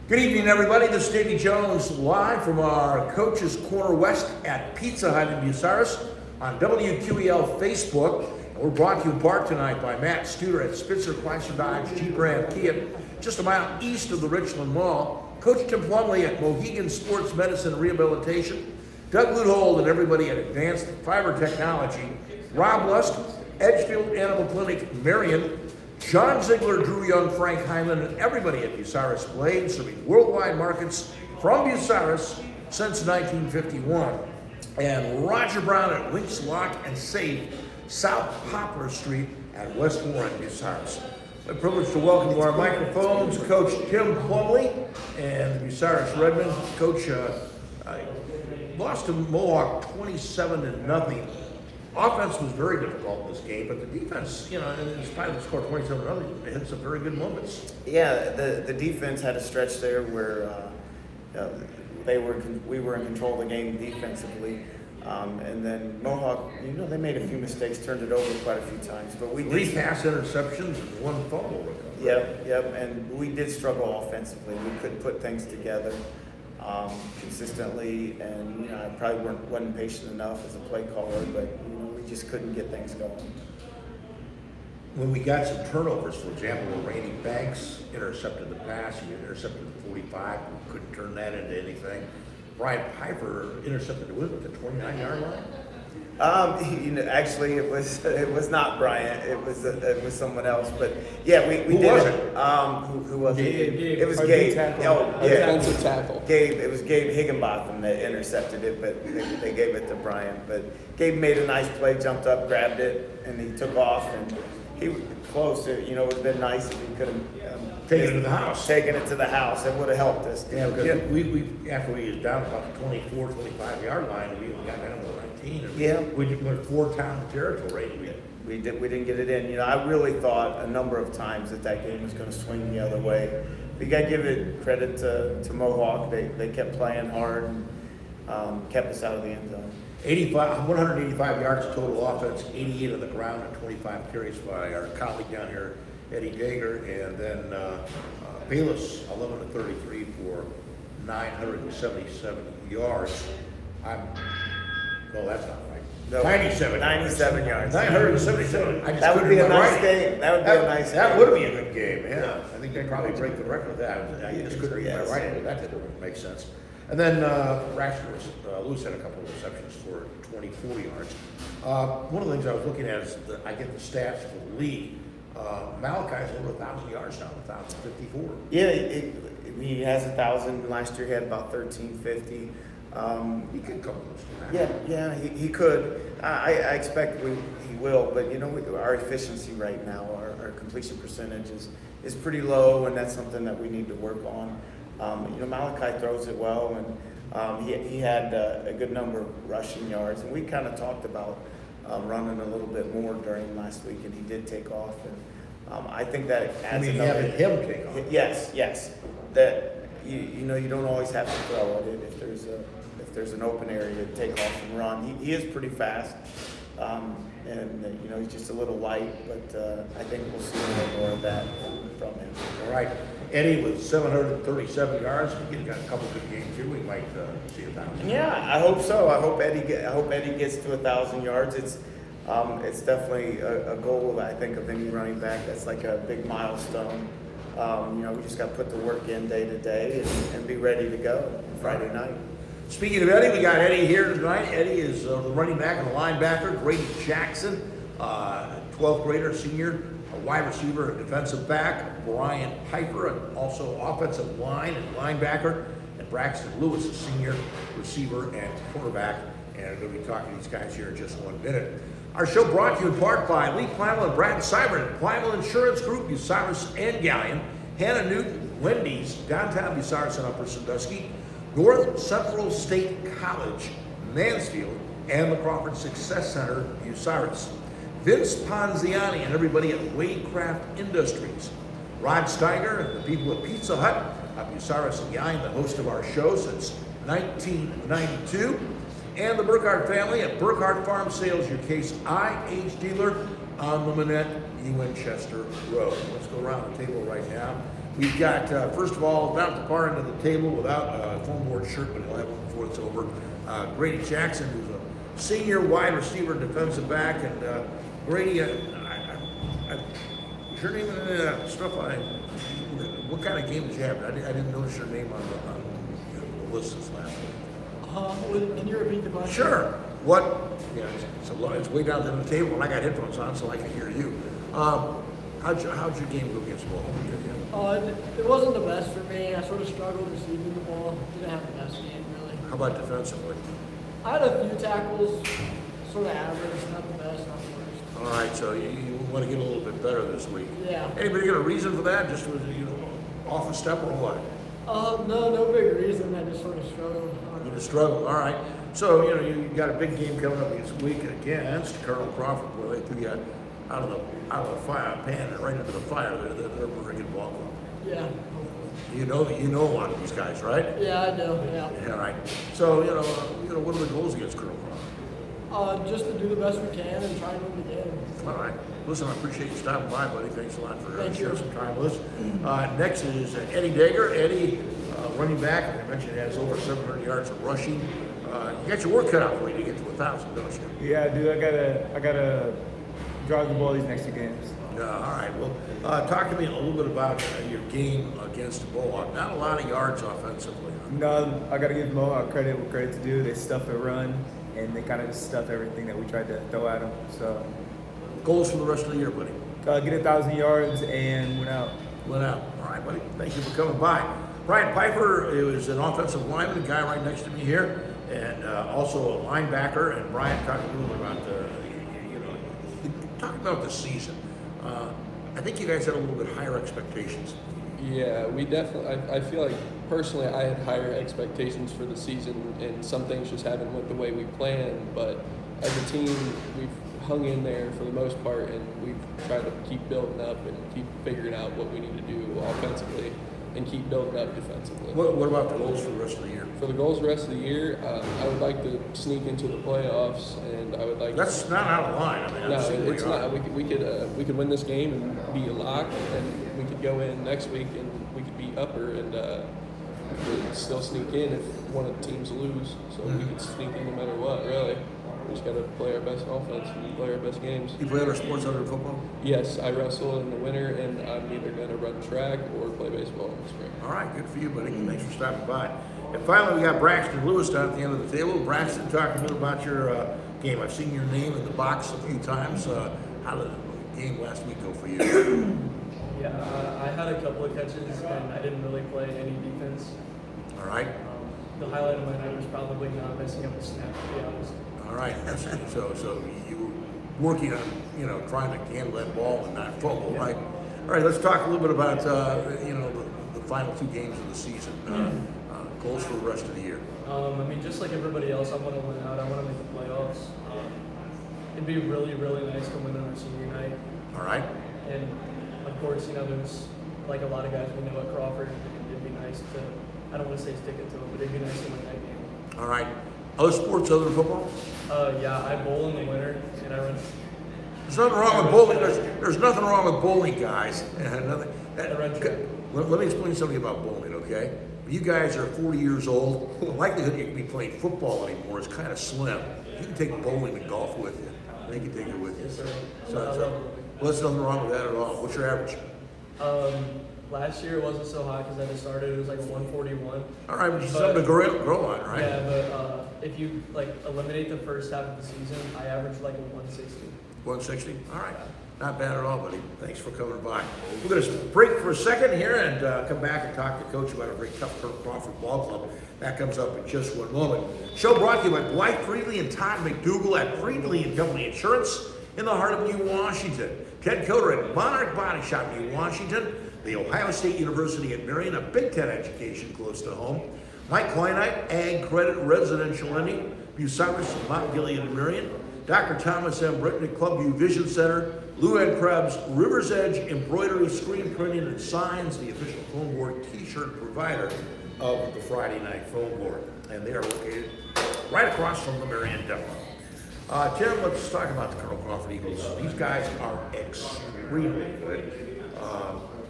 Good evening, everybody. This is Davey Jones live from our Coach's Corner West at Pizza Hut in Bucyrus on WQEL Facebook. And we're brought to you in part tonight by Matt Studer at Spitzer Chrysler Dodge Jeep Ram Kia, just a mile east of the Richland Mall. Coach Tim Plumley at Mohegan Sports Medicine and Rehabilitation. Doug Ludehold and everybody at Advanced Fiber Technology. Rob Lust, Edgefield Animal Clinic, Marion. John Ziegler, Drew Young, Frank Hyman, and everybody at Bucyrus Blade, serving worldwide markets from Bucyrus since 1951. And Roger Brown at Links Lock and Safe, South Poplar Street at West Warren, Bucyrus. My privilege to welcome to our microphones Coach Tim Plumley and the Bucyrus Redmen. Coach lost to Mohawk 27-0. Offense was very difficult in this game, but the defense, in spite of the score 27-0, they had some very good moments. Yeah, the defense had a stretch there where we were in control of the game defensively, and then Mohawk, they made a few mistakes, turned it over quite a few times, but we 3 pass interceptions and 1 fumble recovery. Yep, and we did struggle offensively. We couldn't put things together consistently, and I probably wasn't patient enough as a play caller, but we just couldn't get things going. When we got some turnovers, for example, when Randy Banks intercepted the pass, he intercepted the 45, we couldn't turn that into anything. Bryant Pfeifer intercepted at the 29-yard line. Actually, it was not Bryant. It was someone else. But yeah, we who did was it. Who was it? Gabe. It was Gabe. Defensive tackle. Gabe. It was Gabe Higginbotham that intercepted it, but they gave it to Bryant. But Gabe made a nice play, jumped up, grabbed it, and he took off. And he was close. It would have been nice if he could have taken it to the house. Taken it to the house. It would have helped us. Yeah, because we after we was down about the 24, 25-yard line, we got down to 19. And yeah, we went 4-town territory. We didn't get it in. I really thought a number of times that game was going to swing the other way. We got to give it credit to Mohawk. They kept playing hard and kept us out of the end zone. 185 yards total offense, 88 on the ground, and 25 carries by our colleague down here, Eddie Dagher, and then Bayless, 11 of 33 for 977 yards. That's not right. No, 97 yards. 977. That would be a nice game. That would be a good game, yeah. I think they'd probably break the record of that. I just couldn't read my writing, but that didn't make sense. And then Braxton Lewis had a couple of receptions for 24 yards. One of the things I was looking at is I get the stats for the league. Malachi's over 1,000 yards now, 1,054. Yeah, he has 1,000. Last year he had about 1,350. He could come close to that. Yeah, he could. I expect he will, but our efficiency right now, our completion percentage is pretty low, and that's something that we need to work on. Malachi throws it well, and he had a good number of rushing yards, and we kind of talked about running a little bit more during last week, and he did take off, and I think that adds having him take off. Yes. That you don't always have to throw it if there's an open area to take off and run. He is pretty fast, and he's just a little light, but I think we'll see a little more of that from him. All right. Eddie with 737 yards. He's got a couple good games here. We might see 1,000. Yeah, I hope so. I hope Eddie gets to 1,000 yards. It's definitely a goal, I think, of any running back. That's like a big milestone. We just got to put the work in day to day and be ready to go Friday night. Speaking of Eddie, we got Eddie here tonight. Eddie is the running back and the linebacker. Grady Jackson, 12th grader, senior, a wide receiver, a defensive back. Bryant Pfeifer, and also offensive line and linebacker. And Braxton Lewis, a senior receiver and quarterback. And I'm going to be talking to these guys here in just 1 minute. Our show brought to you in part by Lee Plymouth and Brad Seibert, Plymouth Insurance Group, Bucyrus and Gallion, Hannah Newton, Wendy's, downtown Bucyrus and Upper Sandusky, North Central State College, Mansfield, and the Crawford Success Center, Bucyrus. Vince Ponziani and everybody at Waycraft Industries. Rod Steiger and the people at Pizza Hut, Bucyrus and Gallion, the host of our show since 1992. And the Burkhardt family at Burkhardt Farm Sales, your Case IH dealer on the Manette, Winchester Road. Let's go around the table right now. We've got, first of all, down at the far end of the table without a foam board shirt, but he'll have one before it's over. Grady Jackson, who's a senior wide receiver, defensive back. And Grady, is your name in the stuff? What kind of game did you have? I didn't notice your name on the list this last week. Can you repeat the question? Sure. What? Yeah, it's way down at the table, and I got headphones on, so I can hear you. How'd your game go against Ball? It wasn't the best for me. I sort of struggled receiving the ball. Didn't have the best game, really. How about defensively? I had a few tackles, sort of average, not the best, not the worst. All right, so you want to get a little bit better this week. Yeah. Anybody got a reason for that? Just was off a step or what? No big reason. I just sort of struggled. You just struggled. All right. So you got a big game coming up this week against Colonel Crawford, where they threw you out of the fire pan and right into the fire. They're a pretty good ball club. Yeah. You know a lot of these guys, right? Yeah, I do. Yeah. Yeah, right. So what are the goals against Colonel Crawford? Just to do the best we can and try and win the game. All right. Listen, I appreciate you stopping by, buddy. Thanks a lot for sharing some time with us. Next is Eddie Dagher. Eddie, running back, as I mentioned, has over 700 yards of rushing. You got your work cut out for you to get to 1,000, don't you? Yeah, dude. I gotta drive the ball these next 2 games. All right. Well, talk to me a little bit about your game against the Mohawk. Not a lot of yards offensively. No, I gotta give Mohawk credit what credit's due. They stuffed the run, and they kind of just stuffed everything that we tried to throw at them. So, Goals for the rest of the year, buddy? get 1,000 yards and went out. Went out. All right, buddy. Thank you for coming by. Bryant Pfeifer is an offensive lineman, the guy right next to me here, and also a linebacker. And Bryant, talk a little bit about talk about the season. I think you guys had a little bit higher expectations. Yeah, we definitely. I feel like personally, I had higher expectations for the season, and some things just haven't went the way we planned. But as a team, we've hung in there for the most part, and we've tried to keep building up and keep figuring out what we need to do offensively, and keep building up defensively. What about the goals for the rest of the year? For the goals the rest of the year, I would like to sneak into the playoffs, and I would like. That's not out of line. I mean, No, I've seen where it's you are. not. We could win this game and be a lock, and we could go in next week and we could be upper and we could still sneak in if one of the teams lose. So we could sneak in no matter what. Really, we just got to play our best offense and play our best games. You play other sports other than football? Yes, I wrestle in the winter, and I'm either going to run track or play baseball in the spring. All right, good for you, buddy. Thanks for stopping by. And finally, we got Braxton Lewis down at the end of the table. Braxton, talk a bit about your game. I've seen your name in the box a few times. How did the game last week go for you? Yeah, I had a couple of catches and I didn't really play any defense. All right. The highlight of my night was probably not messing up a snap, to be honest. All right. So you were working on trying to handle that ball and not fumble, right? All right. Let's talk a little bit about the final 2 games of the season. Goals for the rest of the year. Just like everybody else, I want to win out. I want to make the playoffs. It'd be really, really nice to win on our senior night. All right. And of course, there's like a lot of guys we know at Crawford. It'd be nice to, I don't want to say stick it to them, but it'd be nice to win that game. All right. Other sports other than football? Yeah, I bowl in the winter and I run. There's nothing wrong with bowling. There's nothing wrong with bowling, guys. I run track. Let me explain something about bowling, okay? When you guys are 40 years old, the likelihood you can be playing football anymore is kind of slim. You can take bowling and golf with you. They can take it with you. Yes, sir. Well, there's nothing wrong with that at all. What's your average? Last year it wasn't so high because I just started. It was like a 141. All right, but you something to grow on, right? Yeah, but if you eliminate the first half of the season, I averaged like a 160. 160? All right. Not bad at all, buddy. Thanks for coming by. We're going to break for a second here and come back and talk to Coach about a very tough Crawford Ball Club. That comes up in just one moment. Show brought to you by Blythe Friedley and Todd McDougal at Friedley and Company Insurance in the heart of New Washington. Ted Coder at Monarch Body Shop, New Washington. The Ohio State University at Marion, a Big Ten education close to home. Mike Kleinite, Ag Credit Residential Lending. Bucyrus, Mount Gilead and Marion. Dr. Thomas M. Brittany, Clubview Vision Center. Lou and Krebs, River's Edge Embroidery, Screen Printing, and Signs, the official foam board t-shirt provider of the Friday Night Foam Board. And they are located right across from the Marion Depot. Tim, let's talk about the Colonel Crawford Eagles. These guys are extremely good.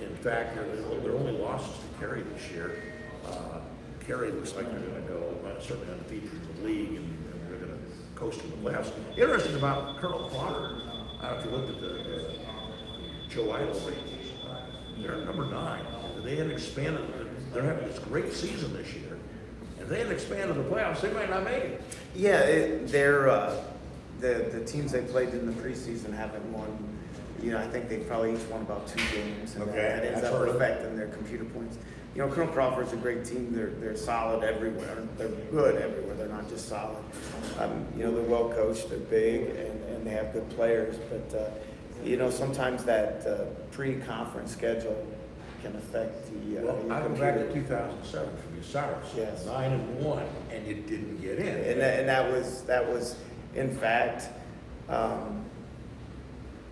In fact, their only losses to Cary this year. Cary looks like they're going to go certainly undefeated in the league, and they're going to coast in the playoffs. Interesting about Colonel Crawford. I don't know if you looked at the Joe Idle rate. They're number 9. They had expanded. They're having this great season this year. If they had expanded the playoffs, they might not make it. Yeah, the teams they played in the preseason haven't won. You know, I think they probably each won about 2 games, and Okay, that ends that's up heard of. affecting their computer points. You know, Colonel Crawford's a great team. They're solid everywhere. They're good everywhere. They're not just solid. You know, they're well coached. They're big, and they have good players. But you know, sometimes that pre-conference schedule can affect the. Well, your I go back to computer. 2007 for Bucyrus. Yes. 9-1, and you didn't get in. And that was in fact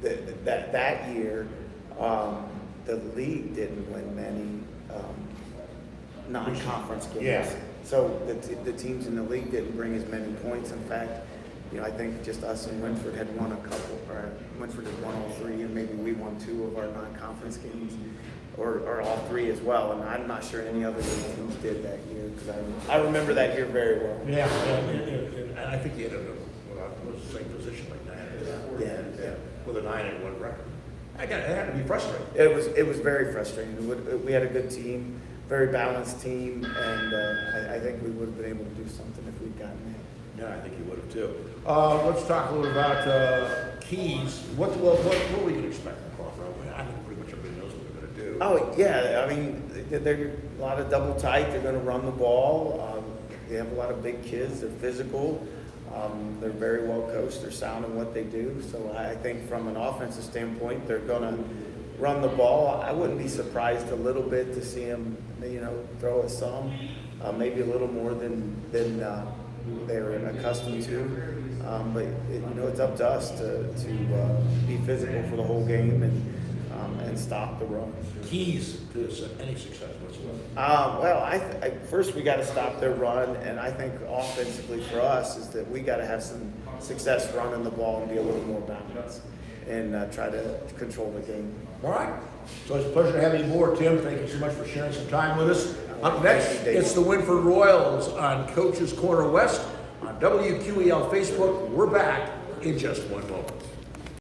that year the league didn't win many non-conference games. Yeah. So the teams in the league didn't bring as many points. In fact, you know, I think just us and Winford had won a couple, or Winford had won all 3, and maybe we won 2 of our non-conference games, or all 3 as well. And I'm not sure any other teams did that year, because I remember that year very well. Yeah, and I think you ended up with the same position like that. Yeah. With a 9-1 record. It had to be frustrating. It was very frustrating. We had a good team, very balanced team, and I think we would have been able to do something if we'd gotten in. Yeah, I think you would have too. Let's talk a little about Keys. What are we going to expect from Crawford? I think pretty much everybody knows what they're going to do. Oh yeah, I mean they're a lot of double tight. They're going to run the ball. They have a lot of big kids. They're physical. They're very well coached. They're sound in what they do. So I think from an offensive standpoint, they're going to run the ball. I wouldn't be surprised a little bit to see them, you know, throw us some, maybe a little more than they're accustomed to. But you know, it's up to us to be physical for the whole game and stop the run. Keys to any success whatsoever. Well, first we got to stop their run, and I think offensively for us is that we got to have some success running the ball and be a little more balanced and try to control the game. All right. So it's a pleasure to have you aboard, Tim. Thank you so much for sharing some time with us. Up next, Thank you, Davey. it's the Winford Royals on Coach's Corner West on WQEL Facebook. We're back in just one moment.